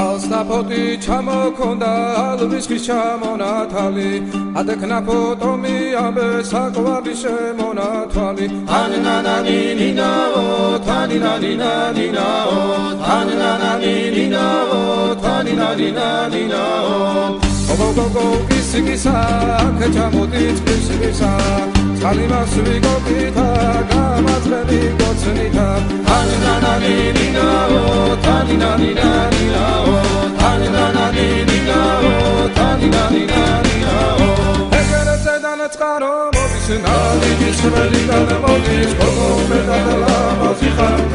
ალსნაფოთი ჩამოქონდა ალვისის ჩამონათალი ადექნა ფოტომი ამბე საკვარი შემონათვალი თანინანანინინაო თანინანინანინაო თანინანანინინაო თანინანინანინაო გოგოგოგო კისიკისა ქეჩამოდით კისიკისა წყალიმასვი გოგითა გამაძღები გოცნითა თანინანანინინაო თანინანინანინაო თანინანანინინაო თანინანინანინაო ეგერეზე დანაწყარო მოდის ნალიჯის ველიდან მოდის გოგო მეტად ლამაზი ხარ